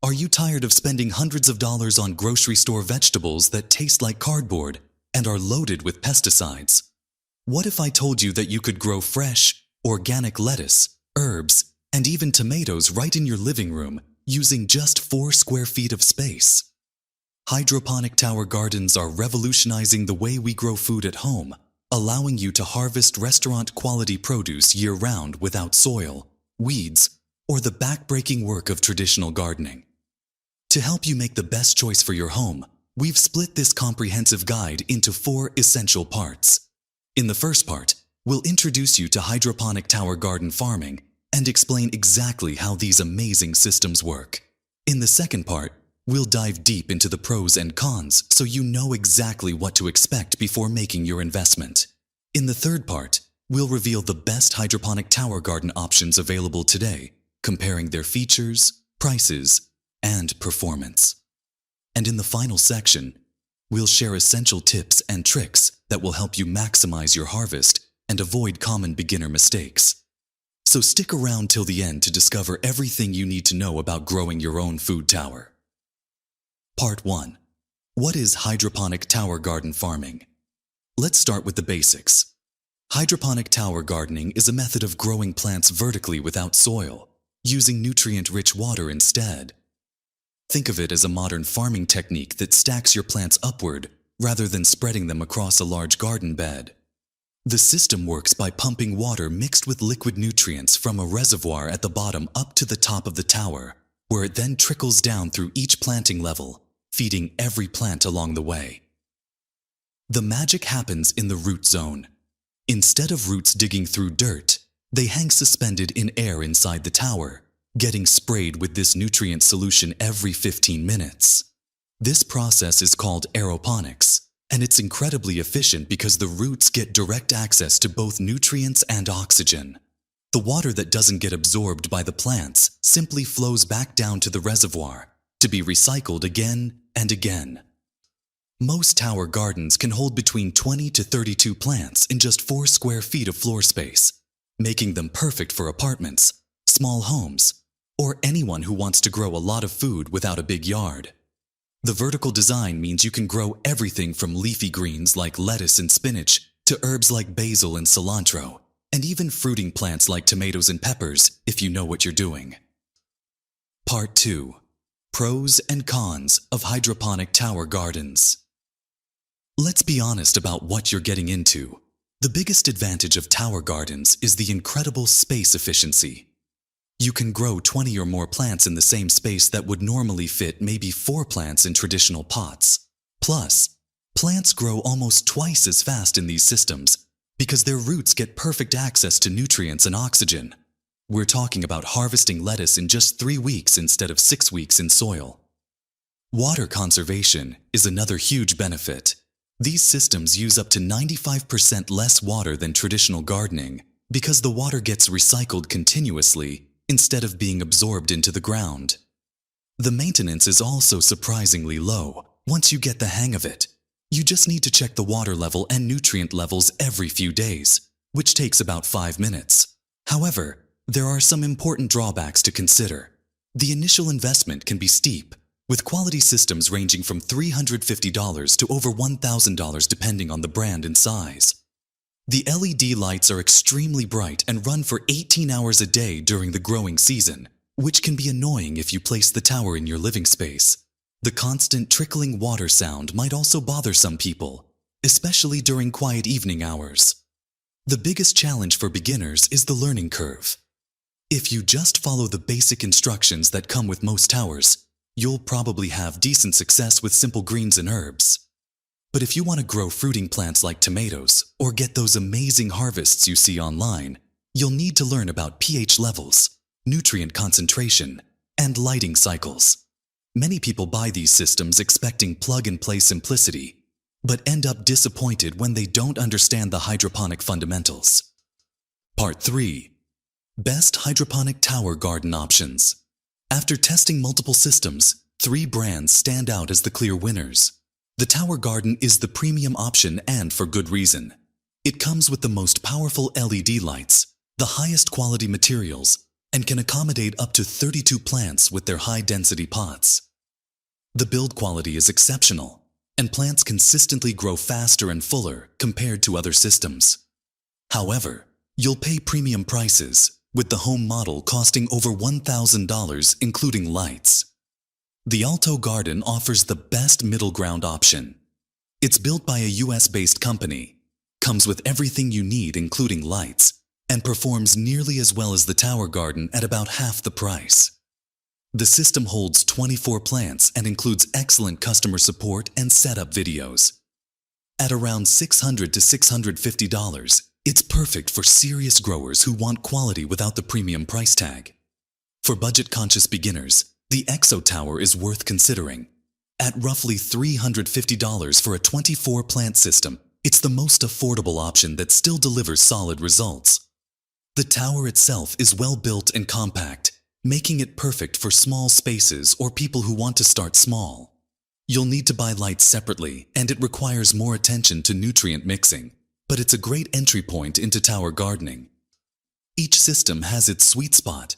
Are you tired of spending hundreds of dollars on grocery store vegetables that taste like cardboard and are loaded with pesticides? What if I told you that you could grow fresh, organic lettuce, herbs, and even tomatoes right in your living room using just 4 square feet of space? Hydroponic tower gardens are revolutionizing the way we grow food at home, allowing you to harvest restaurant-quality produce year-round without soil, weeds, or the back-breaking work of traditional gardening. To help you make the best choice for your home, we've split this comprehensive guide into 4 essential parts. In the first part, we'll introduce you to hydroponic tower garden farming and explain exactly how these amazing systems work. In the second part, we'll dive deep into the pros and cons so you know exactly what to expect before making your investment. In the third part, we'll reveal the best hydroponic tower garden options available today, comparing their features, prices, and performance. And in the final section, we'll share essential tips and tricks that will help you maximize your harvest and avoid common beginner mistakes. So stick around till the end to discover everything you need to know about growing your own food tower. Part 1. What is hydroponic tower garden farming? Let's start with the basics. Hydroponic tower gardening is a method of growing plants vertically without soil, using nutrient-rich water instead. Think of it as a modern farming technique that stacks your plants upward rather than spreading them across a large garden bed. The system works by pumping water mixed with liquid nutrients from a reservoir at the bottom up to the top of the tower, where it then trickles down through each planting level, feeding every plant along the way. The magic happens in the root zone. Instead of roots digging through dirt, they hang suspended in air inside the tower, getting sprayed with this nutrient solution every 15 minutes. This process is called aeroponics, and it's incredibly efficient because the roots get direct access to both nutrients and oxygen. The water that doesn't get absorbed by the plants simply flows back down to the reservoir to be recycled again and again. Most tower gardens can hold between 20 to 32 plants in just 4 square feet of floor space, making them perfect for apartments, small homes, or anyone who wants to grow a lot of food without a big yard. The vertical design means you can grow everything from leafy greens like lettuce and spinach to herbs like basil and cilantro, and even fruiting plants like tomatoes and peppers if you know what you're doing. Part 2. Pros and cons of hydroponic tower gardens. Let's be honest about what you're getting into. The biggest advantage of tower gardens is the incredible space efficiency. You can grow 20 or more plants in the same space that would normally fit maybe 4 plants in traditional pots. Plus, plants grow almost twice as fast in these systems because their roots get perfect access to nutrients and oxygen. We're talking about harvesting lettuce in just 3 weeks instead of 6 weeks in soil. Water conservation is another huge benefit. These systems use up to 95% less water than traditional gardening because the water gets recycled continuously instead of being absorbed into the ground. The maintenance is also surprisingly low once you get the hang of it. You just need to check the water level and nutrient levels every few days, which takes about 5 minutes. However, there are some important drawbacks to consider. The initial investment can be steep, with quality systems ranging from $350 to over $1,000 depending on the brand and size. The LED lights are extremely bright and run for 18 hours a day during the growing season, which can be annoying if you place the tower in your living space. The constant trickling water sound might also bother some people, especially during quiet evening hours. The biggest challenge for beginners is the learning curve. If you just follow the basic instructions that come with most towers, you'll probably have decent success with simple greens and herbs. But if you want to grow fruiting plants like tomatoes or get those amazing harvests you see online, you'll need to learn about pH levels, nutrient concentration, and lighting cycles. Many people buy these systems expecting plug-and-play simplicity, but end up disappointed when they don't understand the hydroponic fundamentals. Part 3. Best hydroponic tower garden options. After testing multiple systems, 3 brands stand out as the clear winners. The tower garden is the premium option, and for good reason. It comes with the most powerful LED lights, the highest quality materials, and can accommodate up to 32 plants with their high-density pots. The build quality is exceptional, and plants consistently grow faster and fuller compared to other systems. However, you'll pay premium prices, with the home model costing over $1,000 including lights. The Alto Garden offers the best middle ground option. It's built by a US-based company, comes with everything you need including lights, and performs nearly as well as the Tower Garden at about half the price. The system holds 24 plants and includes excellent customer support and setup videos. At around $600 to $650, it's perfect for serious growers who want quality without the premium price tag. For budget-conscious beginners, the Exo Tower is worth considering. At roughly $350 for a 24-plant system, it's the most affordable option that still delivers solid results. The tower itself is well built and compact, making it perfect for small spaces or people who want to start small. You'll need to buy lights separately, and it requires more attention to nutrient mixing, but it's a great entry point into tower gardening. Each system has its sweet spot.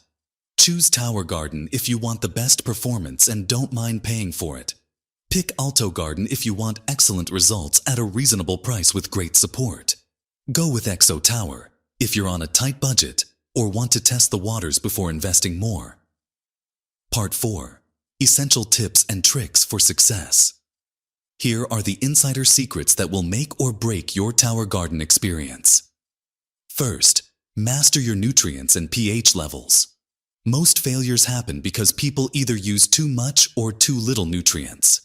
Choose Tower Garden if you want the best performance and don't mind paying for it. Pick Alto Garden if you want excellent results at a reasonable price with great support. Go with Exo Tower if you're on a tight budget or want to test the waters before investing more. Part 4. Essential Tips and Tricks for Success. Here are the insider secrets that will make or break your tower garden experience. First, master your nutrients and pH levels. Most failures happen because people either use too much or too little nutrients.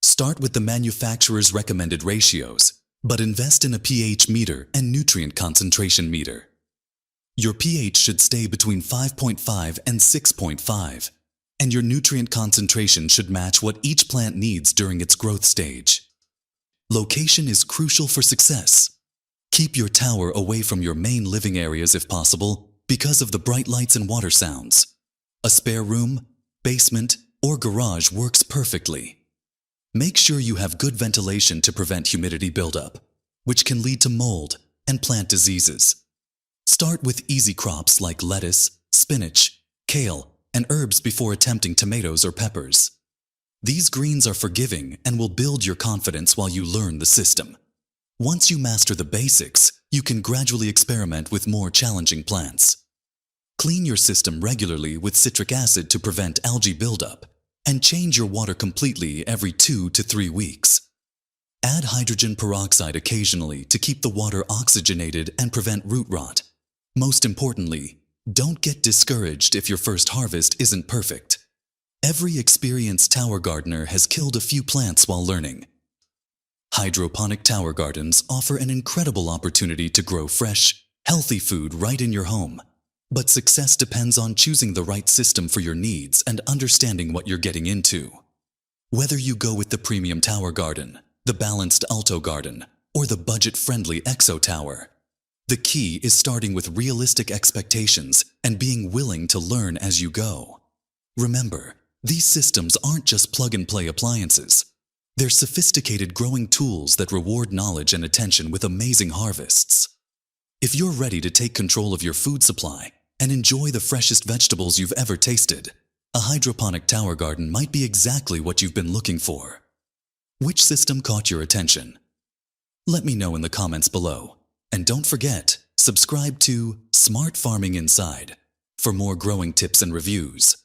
Start with the manufacturer's recommended ratios, but invest in a pH meter and nutrient concentration meter. Your pH should stay between 5.5 and 6.5, and your nutrient concentration should match what each plant needs during its growth stage. Location is crucial for success. Keep your tower away from your main living areas if possible because of the bright lights and water sounds. A spare room, basement, or garage works perfectly. Make sure you have good ventilation to prevent humidity buildup, which can lead to mold and plant diseases. Start with easy crops like lettuce, spinach, kale, and herbs before attempting tomatoes or peppers. These greens are forgiving and will build your confidence while you learn the system. Once you master the basics, you can gradually experiment with more challenging plants. Clean your system regularly with citric acid to prevent algae buildup, and change your water completely every 2 to 3 weeks. Add hydrogen peroxide occasionally to keep the water oxygenated and prevent root rot. Most importantly, don't get discouraged if your first harvest isn't perfect. Every experienced tower gardener has killed a few plants while learning. Hydroponic tower gardens offer an incredible opportunity to grow fresh, healthy food right in your home. But success depends on choosing the right system for your needs and understanding what you're getting into. Whether you go with the premium tower garden, the balanced Alto Garden, or the budget-friendly Exo Tower, the key is starting with realistic expectations and being willing to learn as you go. Remember, these systems aren't just plug-and-play appliances. They're sophisticated growing tools that reward knowledge and attention with amazing harvests. If you're ready to take control of your food supply and enjoy the freshest vegetables you've ever tasted, a hydroponic tower garden might be exactly what you've been looking for. Which system caught your attention? Let me know in the comments below. And don't forget, subscribe to Smart Farming Inside for more growing tips and reviews.